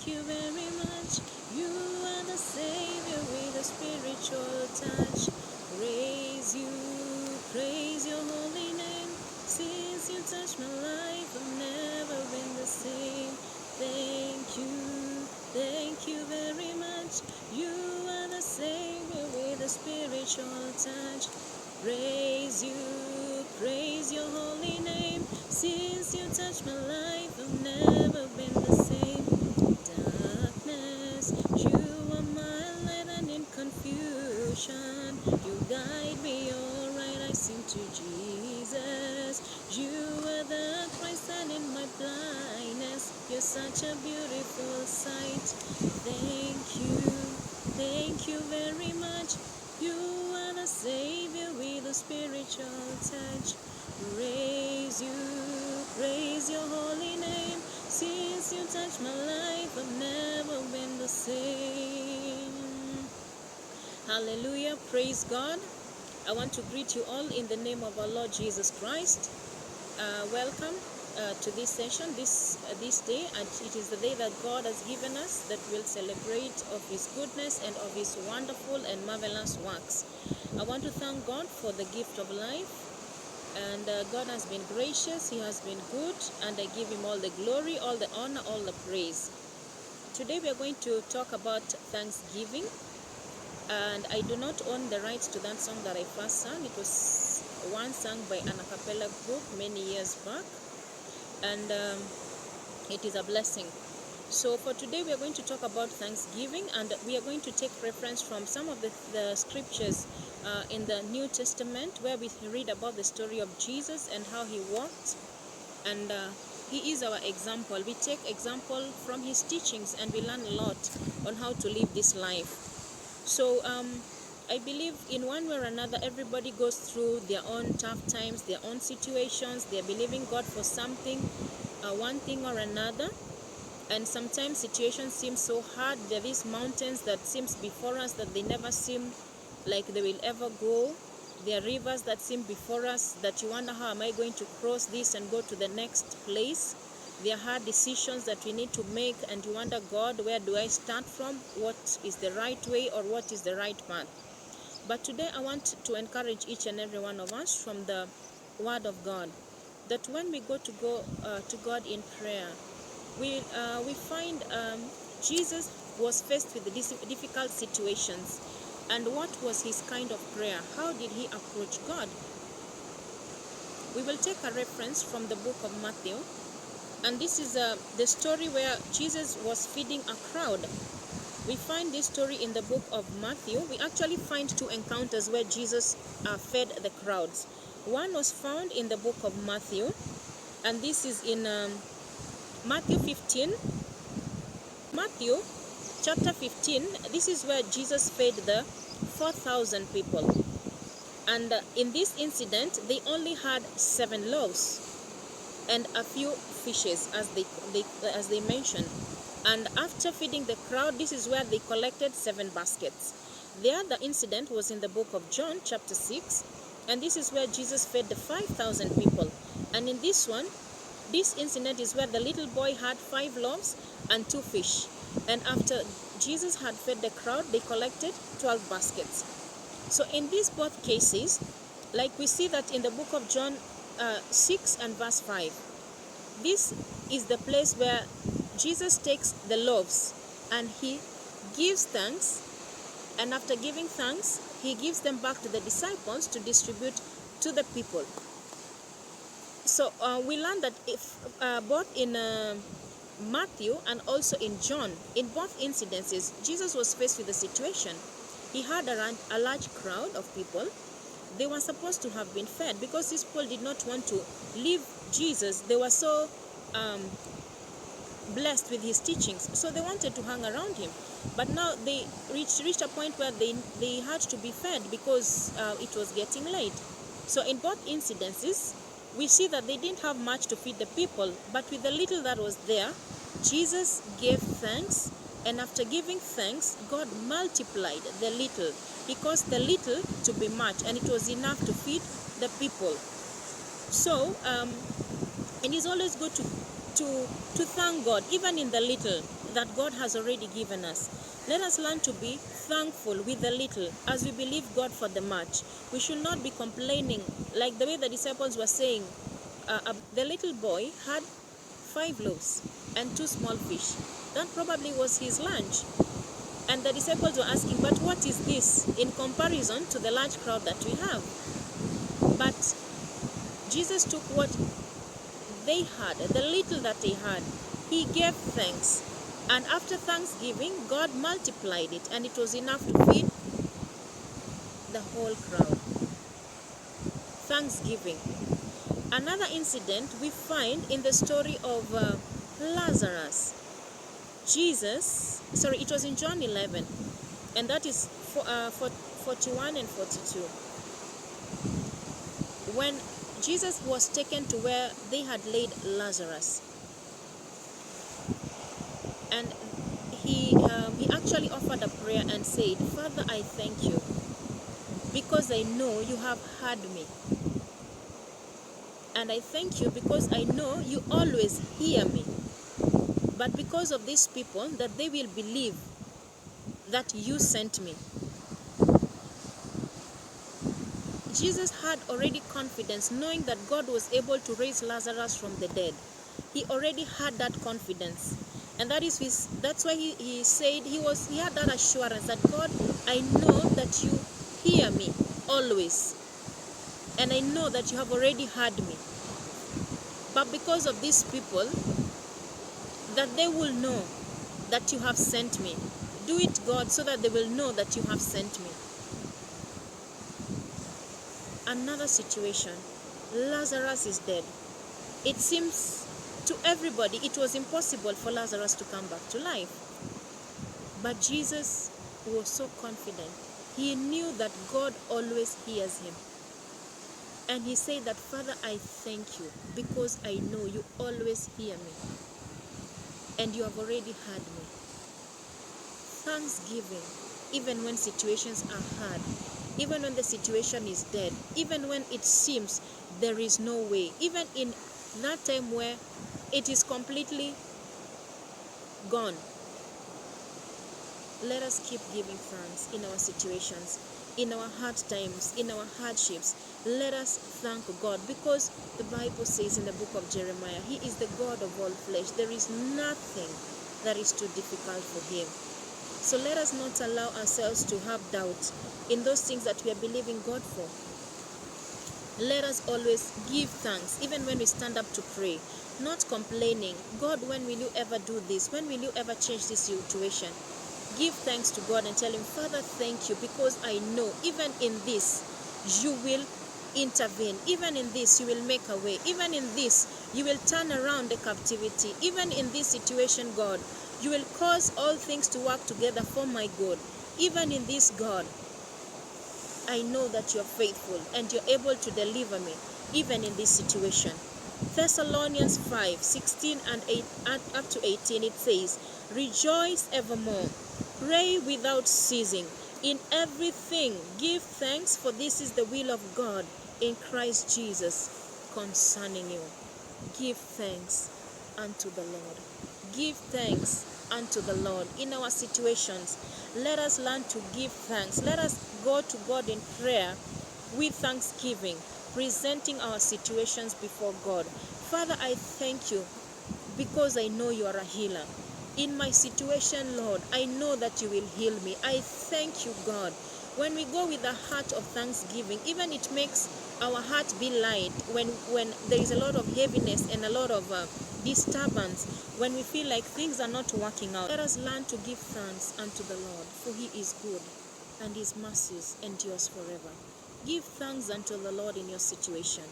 Thank you very much. You are the Savior with a spiritual touch. Praise your holy name. Since you touched my life, I've never been the same. Thank you very much. You are the Savior with a spiritual touch. Praise your holy name. Since you touched my life, I've never been the same. Darkness, you are my light, and in confusion, you guide me alright. I sing to Jesus. You are the Christ, and in my blindness, you're such a beautiful sight. Thank you very much. You are the Savior with a spiritual touch. Praise your holy name. Since you touched my life, I've never been the same. Hallelujah, praise God. I want to greet you all in the name of our Lord Jesus Christ. Welcome to this session, this day, and it is the day that God has given us that we'll celebrate of His goodness and of His wonderful and marvelous works. I want to thank God for the gift of life, and God has been gracious, He has been good, and I give Him all the glory, all the honor, all the praise. Today we are going to talk about Thanksgiving, and I do not own the rights to that song that I first sang. It was one sung by an a cappella group many years back, and it is a blessing. So for today we are going to talk about Thanksgiving, and we are going to take reference from some of the scriptures in the New Testament, where we read about the story of Jesus and how He walked, and He is our example. We take example from His teachings, and we learn a lot on how to live this life. So I believe in one way or another, everybody goes through their own tough times, their own situations. They're believing God for something, one thing or another. And sometimes situations seem so hard. There are these mountains that seems before us that they never seem like they will ever go. There are rivers that seem before us that you wonder, how am I going to cross this and go to the next place? There are hard decisions that we need to make, and you wonder, God, where do I start from? What is the right way, or what is the right path? But today I want to encourage each and every one of us from the Word of God, that when we go to God in prayer, we find Jesus was faced with difficult situations. And what was His kind of prayer? How did He approach God? We will take a reference from the book of Matthew. And this is the story where Jesus was feeding a crowd. We find this story in the book of Matthew. We actually find two encounters where Jesus fed the crowds. One was found in the book of Matthew, and this is in Matthew 15. Matthew chapter 15, this is where Jesus fed the 4,000 people. And in this incident, they only had 7 loaves and a few fishes, as they mentioned. And after feeding the crowd, this is where they collected 7 baskets. The other incident was in the book of John chapter 6, and this is where Jesus fed the 5,000 people. And in this one, this incident is where the little boy had 5 loaves and 2 fish. And after Jesus had fed the crowd, they collected 12 baskets. So in these both cases, like we see that in the book of John 6 and verse 5, this is the place where Jesus takes the loaves and He gives thanks, and after giving thanks, He gives them back to the disciples to distribute to the people. So we learn that if both in Matthew and also in John, in both incidences, Jesus was faced with a situation. He had a large crowd of people. They were supposed to have been fed, because these people did not want to leave Jesus. They were so blessed with His teachings, so they wanted to hang around Him. But now they reached a point where they had to be fed, because it was getting late. So in both incidences, we see that they didn't have much to feed the people, but with the little that was there, Jesus gave thanks, and after giving thanks, God multiplied the little. He caused the little to be much, and it was enough to feed the people. So it is always good to thank God, even in the little, that God has already given us. Let us learn to be thankful with the little as we believe God for the much. We should not be complaining like the way the disciples were saying. The little boy had 5 loaves and 2 small fish. That probably was his lunch. And the disciples were asking, but what is this in comparison to the large crowd that we have? But Jesus took what they had, the little that they had, he gave thanks. And after thanksgiving, God multiplied it, and it was enough to feed the whole crowd. Thanksgiving. Another incident we find in the story of Lazarus. It was in John 11, and that is 41 and 42. When Jesus was taken to where they had laid Lazarus, and he actually offered a prayer and said, Father, I thank you because I know you have heard me. And I thank you because I know you always hear me. But because of these people, that they will believe that you sent me. Jesus had already confidence, knowing that God was able to raise Lazarus from the dead. He already had that confidence. And that's why he said he had that assurance that, God, I know that you hear me always. And I know that you have already heard me. But because of these people, that they will know that you have sent me. Do it, God, so that they will know that you have sent me. Another situation. Lazarus is dead. It seems to everybody it was impossible for Lazarus to come back to life. But Jesus was so confident. He knew that God always hears him. And he said that, Father, I thank you because I know you always hear me. And you have already heard me. Thanksgiving, even when situations are hard, even when the situation is dead, even when it seems there is no way, even in that time where it is completely gone, let us keep giving thanks in our situations, in our hard times, in our hardships. Let us thank God, because the Bible says in the book of Jeremiah, He is the God of all flesh. There is nothing that is too difficult for Him. So let us not allow ourselves to have doubt in those things that we are believing God for. Let us always give thanks, even when we stand up to pray, not complaining. God, when will you ever do this? When will you ever change this situation? Give thanks to God and tell Him, Father, thank you, because I know even in this you will intervene. Even in this you will make a way. Even in this you will turn around the captivity. Even in this situation, God, you will cause all things to work together for my good. Even in this, God, I know that you're faithful and you're able to deliver me, even in this situation. Thessalonians 5:16 and 8 up to 18, it says, Rejoice evermore, pray without ceasing. In everything give thanks, for this is the will of God in Christ Jesus concerning you. Give thanks unto the Lord. Give thanks unto the Lord in our situations. Let us learn to give thanks. Let us go to God in prayer with thanksgiving, presenting our situations before God. Father, I thank you because I know you are a healer. In my situation, Lord, I know that you will heal me. I thank you, God. When we go with a heart of thanksgiving, even it makes our heart be light when there is a lot of heaviness and a lot of disturbance, when we feel like things are not working out. Let us learn to give thanks unto the Lord, for He is good and His mercies endures forever. Give thanks unto the Lord in your situation.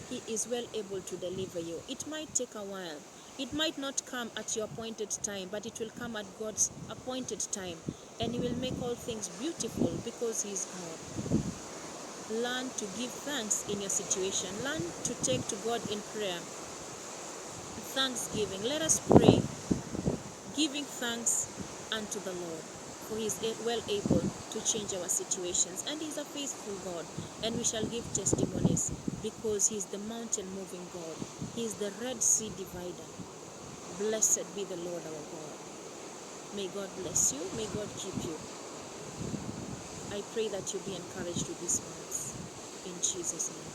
He is well able to deliver you. It might take a while. It might not come at your appointed time, but it will come at God's appointed time. And He will make all things beautiful because He is God. Learn to give thanks in your situation. Learn to take to God in prayer. Thanksgiving. Let us pray, giving thanks unto the Lord, for He is well able to change our situations, and He is a faithful God, and we shall give testimonies, because He is the mountain moving God. He is the Red Sea divider. Blessed be the Lord our God. May God bless you. May God keep you. I pray that you be encouraged with these words. In Jesus' name.